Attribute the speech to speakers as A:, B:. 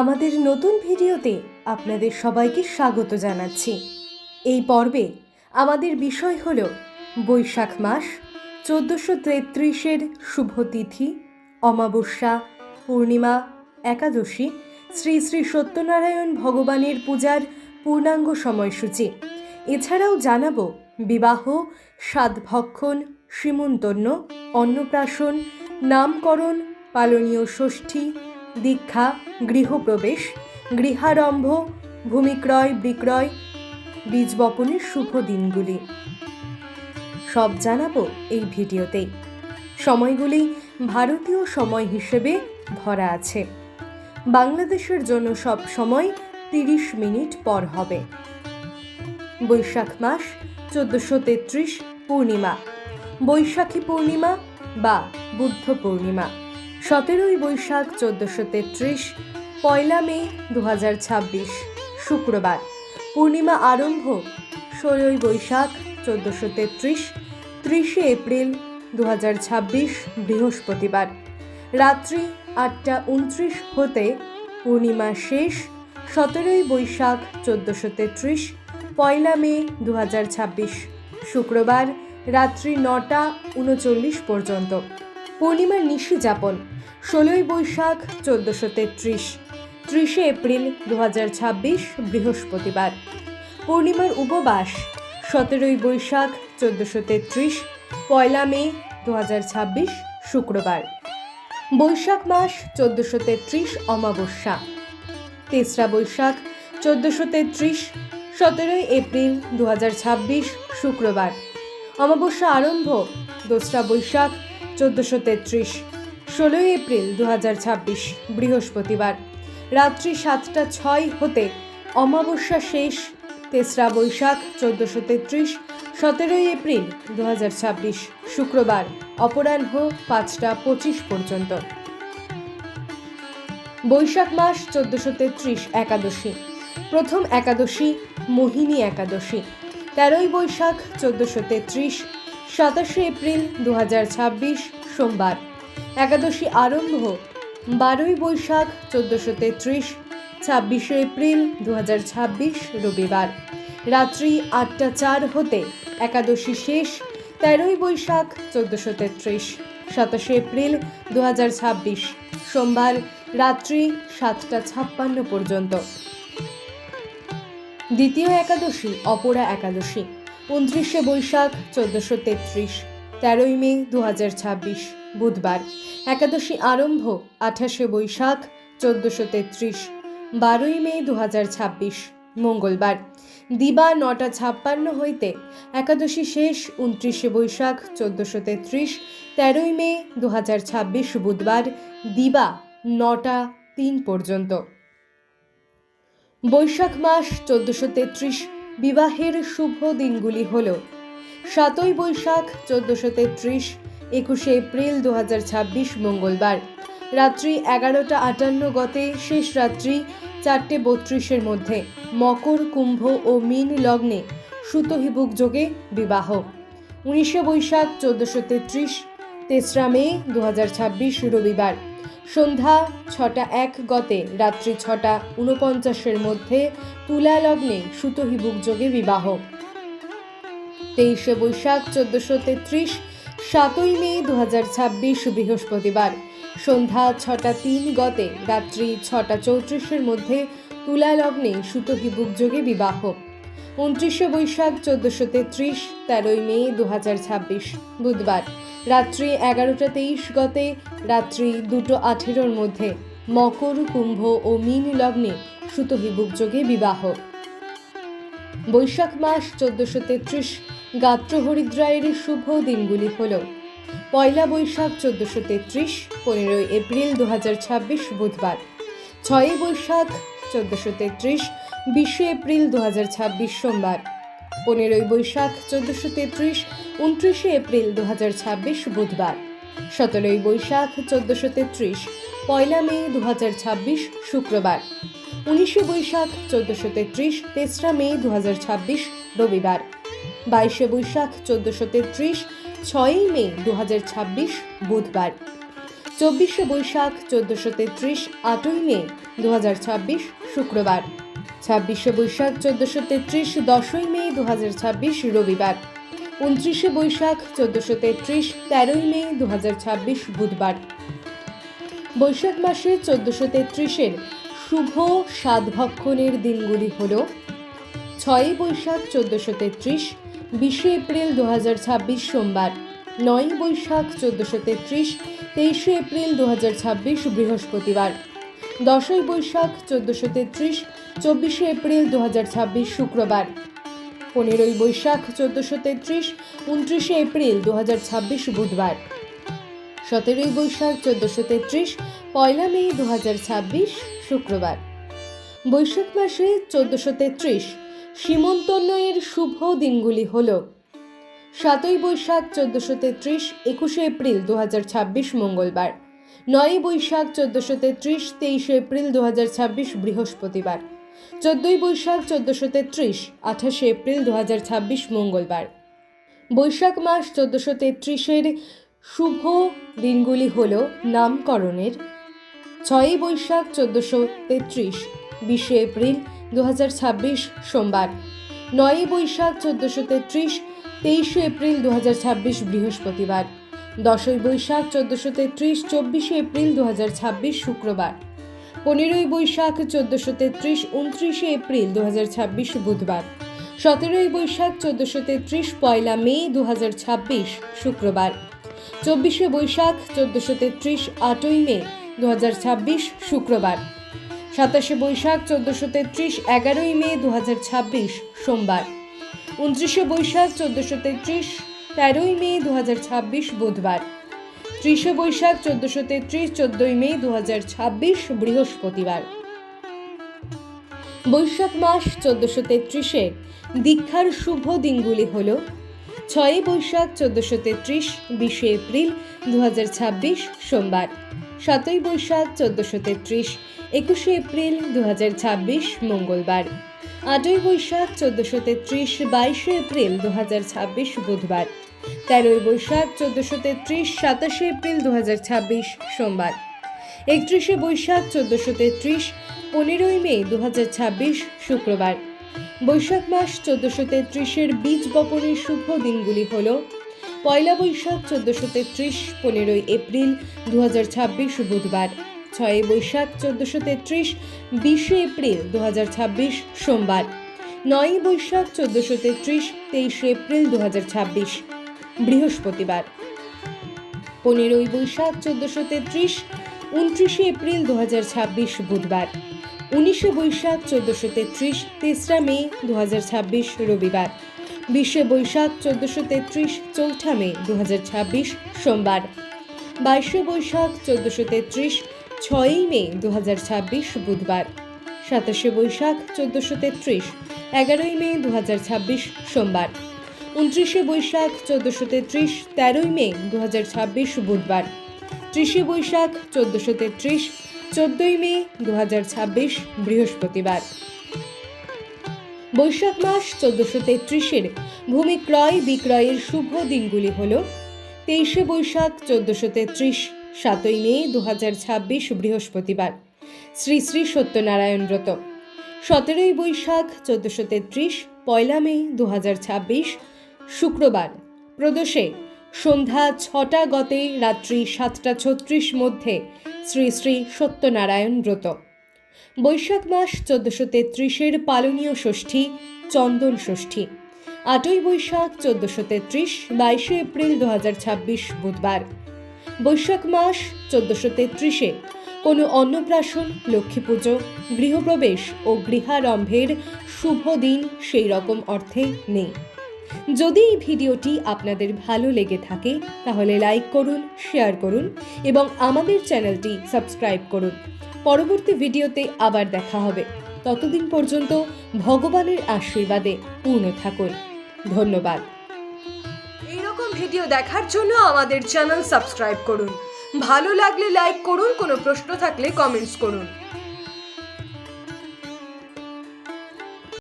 A: আমাদের নতুন ভিডিওতে আপনাদের সবাইকে স্বাগত জানাচ্ছি। এই পর্বে আমাদের বিষয় হলো বৈশাখ মাস 1433-এর শুভ তিথি, অমাবস্যা, পূর্ণিমা, একাদশী, শ্রী শ্রী সত্যনারায়ণ ভগবানের পূজার পূর্ণাঙ্গ সময়সূচি। এছাড়াও জানাবো বিবাহ, সাধভক্ষণ, সীমন্তন্য, অন্নপ্রাশন, নামকরণ, পালনীয় ষষ্ঠী, দীক্ষা, গৃহপ্রবেশ, গৃহারম্ভ, ভূমিক্রয় বিক্রয়, বীজ বপনের শুভ দিনগুলি সব জানাবো এই ভিডিওতেই। সময়গুলি ভারতীয় সময় হিসেবে ধরা আছে। বাংলাদেশের জন্য সব সময় 30 মিনিট পর হবে। বৈশাখ মাস 1433 পূর্ণিমা, বৈশাখী পূর্ণিমা বা বুদ্ধ পূর্ণিমা, 17 বৈশাখ 1433, 1 মে 2026 শুক্রবার। পূর্ণিমা আরম্ভ 16 বৈশাখ 1433, 30 এপ্রিল 2026 বৃহস্পতিবার। রাত্রি 8:29 হতে পূর্ণিমা শেষ 17 বৈশাখ 1433, 1 মে 2026 শুক্রবার রাত্রি 9:39 পর্যন্ত। পূর্ণিমার নিশি যাপন 16 বৈশাখ 1433, 30 এপ্রিল 2026 বৃহস্পতিবার। পূর্ণিমার উপবাস 17 বৈশাখ 1433, 1 মে 2026 শুক্রবার। বৈশাখ মাস 1433 অমাবস্যা 3 বৈশাখ 1433, 17 এপ্রিল 2026 শুক্রবার। অমাবস্যা আরম্ভ 2 বৈশাখ 1433, 16 এপ্রিল 2026 বৃহস্পতিবার। রাত্রি 7:06 হতে অমাবস্যা শেষ 3 বৈশাখ 1433, 17 এপ্রিল 2026 শুক্রবার অপরাহ্ন 5:25 পর্যন্ত। বৈশাখ মাস 1433 একাদশী। প্রথম একাদশী মোহিনী একাদশী 13 বৈশাখ 1433, 27 এপ্রিল 2026 সোমবার। একাদশী আরম্ভ 12 বৈশাখ 1433, 26 এপ্রিল 2026 রবিবার। রাত্রি 8:04 হতে একাদশী শেষ 13 বৈশাখ 1433, 27 এপ্রিল 2026 সোমবার রাত্রি 7:56 পর্যন্ত। দ্বিতীয় একাদশী অপরা একাদশী 29 বৈশাখ 1433, 13 মে 2026 বুধবার। একাদশী আরম্ভ 28 বৈশাখ 1433, 12 মে 2026 মঙ্গলবার। দিবা 9:56 হইতে একাদশী শেষ 29 বৈশাখ 1433, 13 মে 2026 বুধবার দিবা 9:03 পর্যন্ত। বৈশাখ মাস 1433 বিবাহের শুভ দিনগুলি হল 7 বৈশাখ 1433, 21 এপ্রিল 2026 মঙ্গলবার। রাত্রি 11:58 গতে শেষ রাত্রি 4:32 মধ্যে মকর, কুম্ভ ও মীন লগ্নে সুতহিবুক যোগে বিবাহ। 19 বৈশাখ 1433, 3 মে 2026 রবিবার। সন্ধ্যা 6:01 গতে রাত্রি 6:49 মধ্যে তুলা লগ্নে সুতহিবুক যোগে বিবাহ। 23 বৈশাখ 1433, 7 মে 2026 বৃহস্পতিবার। সন্ধ্যা 6:03 গতে রাত্রি 6:34 মধ্যে তুলা লগ্নে সুতহিবুক যোগে বিবাহ। 29 বৈশাখ 1433, 13 মে 2026 বুধবার। রাত্রি 11:23 গতে রাত্রি 2:18 মধ্যে মকর, কুম্ভ ও মীন লগ্নে সুতহিবুক যোগে বিবাহ। বৈশাখ মাস 1433 গাত্র হরিদ্রায়ের শুভ দিনগুলি হল 1 বৈশাখ 1433, 15 এপ্রিল 2026 বুধবার। 6 বৈশাখ 1433, 20 এপ্রিল 2026 সোমবার। 15 বৈশাখ 1433, 29 এপ্রিল 2026 বুধবার। 17 বৈশাখ 1433, 1 মে 2026 শুক্রবার। 19 বৈশাখ 1433, 3 মে 2026 রবিবার। 22 বৈশাখ 1433, 6 মে 2026 বুধবার। 24শে বৈশাখ 1433 8ই মে 2026 শুক্রবার। 26শে বৈশাখ 1433 10ই মে 2026 রবিবার। 29শে বৈশাখ 1433 13ই মে 2026 বুধবার। বৈশাখ মাসে 1433-এর শুভ সাতভক্ষণের দিনগুলি হল 6ই বৈশাখ 1433 20শে এপ্রিল 2026 সোমবার, 9ই বৈশাখ 1433 23শে এপ্রিল 2026 বৃহস্পতিবার, 10ই বৈশাখ 1433 24শে এপ্রিল 2026 শুক্রবার, 15ই বৈশাখ 1433 29শে এপ্রিল 2026 বুধবার, 17ই বৈশাখ 1433 পয়লা মে 2026 শুক্রবার। বৈশাখ মাসে 1433 সীমন্তোন্নয়ের শুভ দিনগুলি হল 7ই বৈশাখ 1433 21শে এপ্রিল 2026 মঙ্গলবার, 9ই বৈশাখ 1433 23শে এপ্রিল 2026 বৃহস্পতিবার, 14ই বৈশাখ 1433 28শে এপ্রিল 2026 মঙ্গলবার। বৈশাখ মাস 1433-এর শুভ দিনগুলি হল নামকরণের 6ই বৈশাখ 1433 20শে এপ্রিল 2026 সোমবার, 9ই বৈশাখ 1433 23শে এপ্রিল 2026 বৃহস্পতিবার, 10ই বৈশাখ 1433 24শে এপ্রিল 2026 শুক্রবার, 15ই বৈশাখ 1433 29শে এপ্রিল 2026 বুধবার, 17ই বৈশাখ 1433 পয়লা মে 2026 শুক্রবার, 24শে বৈশাখ 1433 8ই মে 2026 শুক্রবার, 27শে বৈশাখ 1433 11ই মে 2026 সোমবার, 29শে বৈশাখ 1433 13ই মে 2026 বুধবার, 30শে বৈশাখ 1433 14ই মে 2026 বৃহস্পতিবার। বৈশাখ মাস 1433-এর দীক্ষার শুভ দিনগুলি হল 6ই বৈশাখ 1433 20শে এপ্রিল 2026 সোমবার, 7ই বৈশাখ 1433 21শে এপ্রিল 2026 মঙ্গলবার, 8ই বৈশাখ 1433 22শে এপ্রিল 2026 বুধবার, 13ই বৈশাখ 1433 27শে এপ্রিল 2026 সোমবার, 31শে বৈশাখ 1433 15ই মে 2026 শুক্রবার। বৈশাখ মাস 1433-এর বীজ বপনের শুভ দিনগুলি হল পয়লা বৈশাখ 1433 15ই এপ্রিল 2026 বুধবার, 6ই বৈশাখ 1433 20শে এপ্রিল 2026 সোমবার, 9ই বৈশাখ 1433 23শে এপ্রিল 2026 বৃহস্পতিবার, 15ই বৈশাখ 1433 29শে এপ্রিল 2026 বুধবার, 19শে বৈশাখ 1433 3রা মে 2026 রবিবার, 20শে বৈশাখ 1433 4ঠা মে 2026 সোমবার, 22শে বৈশাখ 1433 6ই মে 2026 বুধবার, 27শে বৈশাখ 1433 11ই মে 2026 সোমবার, 29শে বৈশাখ 1433 13ই মে 2026 বুধবার, 30শে বৈশাখ 1433 14ই মে 2026 বৃহস্পতিবার। বৈশাখ মাস 1433-এর ভূমি ক্রয় বিক্রয়ের শুভ দিনগুলি হল 23শে বৈশাখ 1433 7ই মে 2026 বৃহস্পতিবার, শ্রী শ্রী সত্যনারায়ণ ব্রত, 17ই বৈশাখ 1433 পয়লা মে 2026 শুক্রবার প্রদোষে সন্ধ্যা 6টা গতে রাত্রি 7টা 36 মধ্যে শ্রী শ্রী সত্যনারায়ণ ব্রত। বৈশাখ মাস 1433-এর পালনীয় ষষ্ঠী চন্দন ষষ্ঠী, 8ই বৈশাখ 1433 22শে এপ্রিল 2026 বুধবার। বৈশাখ মাস 1433-এ কোনো অন্নপ্রাশন, লক্ষ্মী পুজো, গৃহপ্রবেশ ও গৃহারম্ভের শুভ দিন সেই রকম অর্থে নেই। যদি এই ভিডিওটি আপনাদের ভালো লেগে থাকে তাহলে লাইক করুন, শেয়ার করুন এবং আমাদের চ্যানেলটি সাবস্ক্রাইব করুন। পরবর্তী ভিডিওতে আবার দেখা হবে। ততদিন পর্যন্ত ভগবানের আশীর্বাদে পূর্ণ থাকুন। ধন্যবাদ। এইরকম ভিডিও দেখার জন্য আমাদের চ্যানেল সাবস্ক্রাইব করুন। ভালো লাগলে লাইক করুন, কোনো প্রশ্ন থাকলে কমেন্টস করুন।